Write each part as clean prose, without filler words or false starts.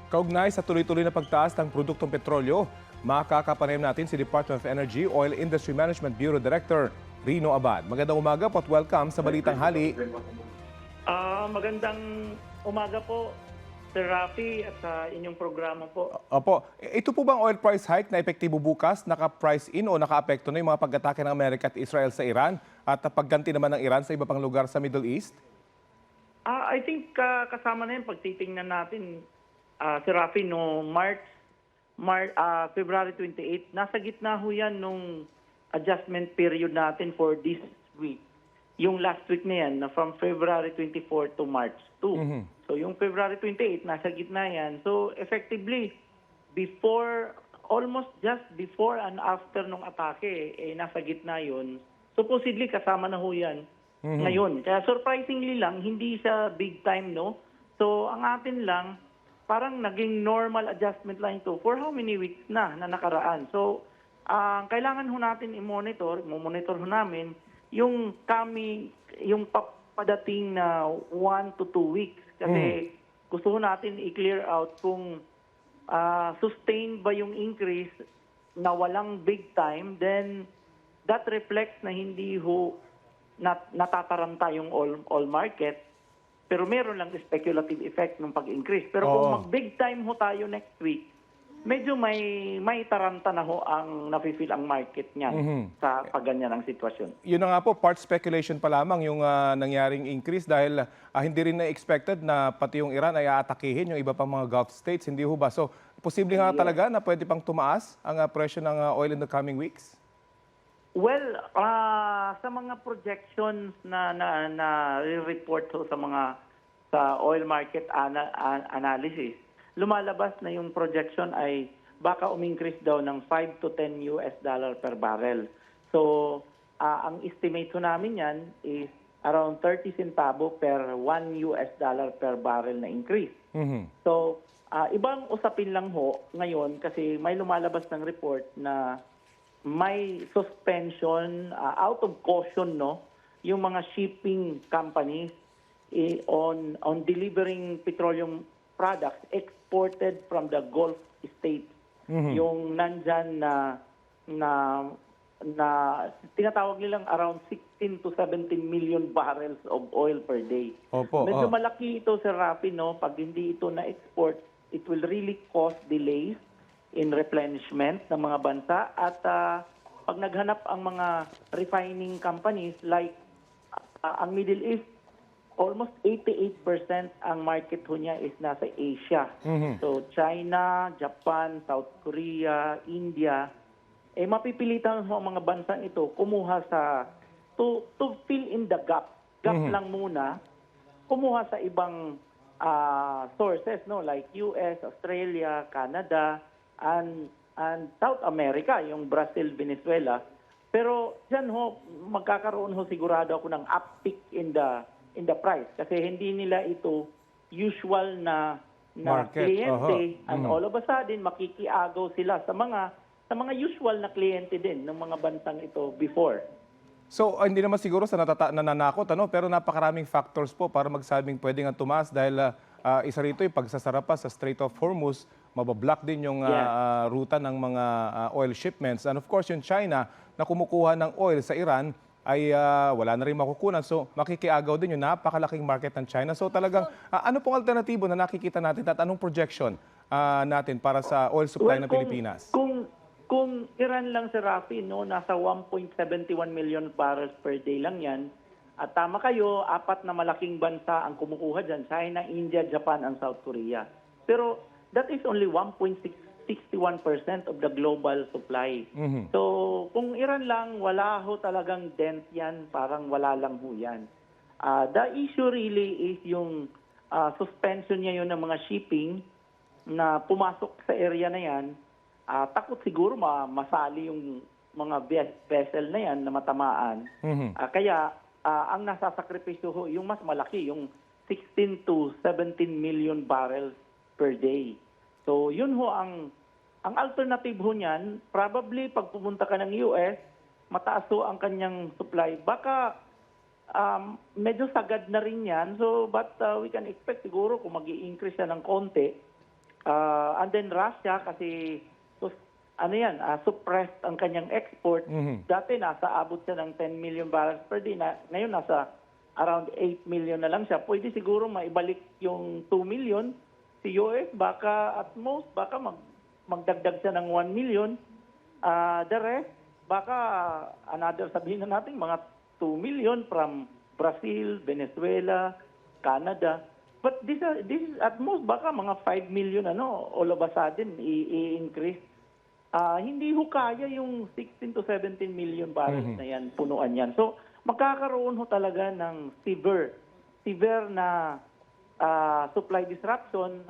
Kaugnay sa tuloy-tuloy na pagtaas ng produktong petrolyo, makakapanayam natin si Department of Energy Oil Industry Management Bureau Director Rino Abad. Magandang umaga po at welcome sa Balitang Hali. Magandang umaga po, Sir Rafi, at sa inyong programa po. Opo, ito po bang oil price hike na epektibo bukas, naka-price in o naka-apekto na yung mga pag-atake ng Amerika at Israel sa Iran at pagganti naman ng Iran sa iba pang lugar sa Middle East? I think kasama na yun pag titingnan natin, Sir Rafi, no February 28, nasa gitna ho yan nung adjustment period natin for this week. Yung last week na yan, na from February 24 to March 2. So yung February 28, nasa gitna yan. So effectively, almost just before and after nung atake, nasa gitna yun. Supposedly, kasama na ho yan ngayon. Kaya surprisingly lang, hindi siya big time, no? So ang atin lang, parang naging normal adjustment lang ito for how many weeks na nakaraan. So kailangan ho natin i-monitor ho namin yung padating na 1 to 2 weeks. Kasi gusto ho natin i-clear out kung sustained ba yung increase na walang big time, then that reflects na hindi ho natataranta yung all market, pero meron lang speculative effect ng pag-increase. Pero kung mag-big time ho tayo next week, medyo may taranta na ho ang nafe-feel ang market niyan sa pagganyan ng sitwasyon. Yun na nga po, part speculation pa lamang yung nangyaring increase dahil hindi rin na-expected na pati yung Iran ay aatakihin yung iba pang mga Gulf states. Hindi ho ba? So, posible nga talaga na pwede pang tumaas ang presyo ng oil in the coming weeks? Well, sa mga projections na report sa oil market analysis, lumalabas na yung projection ay baka umingkrease daw ng $5 to $10 per barrel. So, ang estimate ho namin yan is around 30 centavo per $1 per barrel na increase. So, ibang usapin lang ho ngayon kasi may lumalabas ng report na may suspension out of caution, no, yung mga shipping companies on delivering petroleum products exported from the Gulf states. Yung nandyan na tinatawag nilang around 16 to 17 million barrels of oil per day. Medyo malaki ito, Sir Rafi, no? Pag hindi ito na-export, it will really cause delays in replenishment ng mga bansa at pag naghanap ang mga refining companies like ang Middle East, almost 88% ang market ho niya is nasa Asia. So China, Japan, South Korea, India, mapipilitan ho ang mga bansang ito kumuha to fill in the gap lang muna, kumuha sa ibang sources, no, like US, Australia, Canada, and South America, yung Brazil, Venezuela. Pero diyan ho, magkakaroon ho sigurado ako ng uptick in the price kasi hindi nila ito usual na kliyente and all of a sudden makikiagaw sila sa mga usual na kliyente din ng mga bansang ito before. So, hindi naman siguro sa nananakot, pero napakaraming factors po para magsabing pwede nga tumaas dahil isa rito yung pagsasara pa sa Strait of Hormuz, mabablock din yung ruta ng mga oil shipments. And of course, yung China na kumukuha ng oil sa Iran ay wala na rin makukunan. So, makikiagaw din yung napakalaking market ng China. So, talagang ano pong alternatibo na nakikita natin at anong projection natin para sa oil supply ng Pilipinas? Kung Iran lang, Sir Rafi, no, nasa 1.71 million barrels per day lang yan. At tama kayo, 4 na malaking bansa ang kumukuha dyan, China, India, Japan, and South Korea. Pero that is only 1.61% of the global supply. So kung Iran lang, wala ho talagang dent yan, parang wala lang ho yan. The issue really is yung suspension niya yun ng mga shipping na pumasok sa area na yan. Takot siguro masali yung mga vessel na yan na matamaan. Kaya ang nasasakripisyo ho, yung mas malaki, yung 16 to 17 million barrels per day. So yun ho ang alternative ho niyan, probably pag pumunta ka ng US, mataas ho ang kanyang supply. Baka medyo sagad na rin yan. So, but we can expect siguro kung mag-i-increase siya ng konti, And then Russia kasi suppressed ang kanyang export. Dati abot siya ng 10 million barrels per day. Ngayon nasa around 8 million na lang siya. Pwede siguro maibalik yung 2 million si US. Baka at most, magdagdag siya ng 1 million. The rest, baka sabihin na natin, mga 2 million from Brazil, Venezuela, Canada. But this is at most baka mga 5 million all of a sudden i-increase. Hindi ho kaya yung 16 to 17 million barrels na yan, punuan yan. So magkakaroon ho talaga ng severe na supply disruption,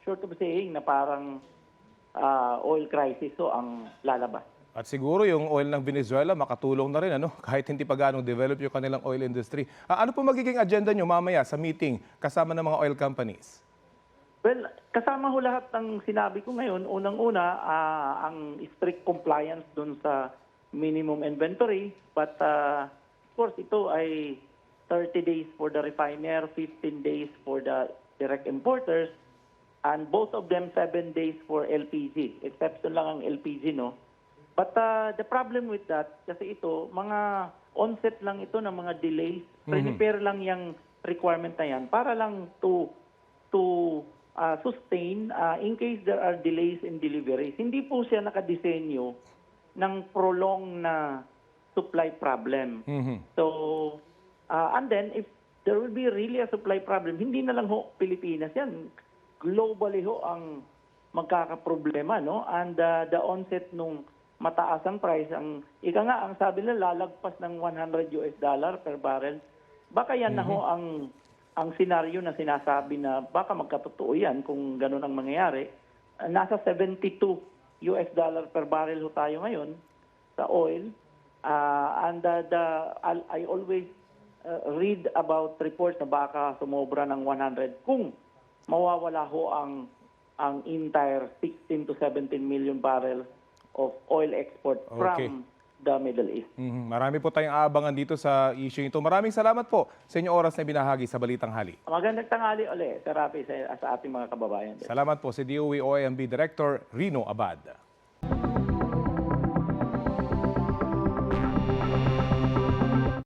short of saying na parang oil crisis so ang lalabas. At siguro yung oil ng Venezuela makatulong na rin kahit hindi pa gaano develop yung kanilang oil industry. Ano po magiging agenda nyo mamaya sa meeting kasama ng mga oil companies? Well, kasama ho lahat ng sinabi ko ngayon. Unang-una, ang strict compliance dun sa minimum inventory. But of course, ito ay 30 days for the refiner, 15 days for the direct importers, and both of them 7 days for LPG. Exception lang ang LPG, no? But the problem with that, kasi ito, mga onset lang ito ng mga delays. Prepare lang yung requirement na yan para lang to sustain in case there are delays in deliveries. Hindi po siya nakadesenyo ng prolonged na supply problem. So, and then if there will be really a supply problem, hindi na lang ho Pilipinas yan. Globally ho ang magkakaproblema, no? And the onset nung mataas ang price, ang sabi nila lalagpas ng $100 per barrel. Baka yan na ho ang senaryo na sinasabi na baka magkatotoo yan kung ganun ang mangyayari. Nasa $72 per barrel ho tayo ngayon sa oil. And I always read about reports na baka sumobra ng 100 kung mawawala ho ang entire 16 to 17 million barrels of oil export from the Middle East. Marami po tayong aabangan dito sa issue ito. Maraming salamat po sa inyong oras na binahagi sa Balitang Hali. Magandang tanghali ulit, Sir Rafi, sa ating mga kababayan. Salamat po si DOE OAMB Director Rino Abad.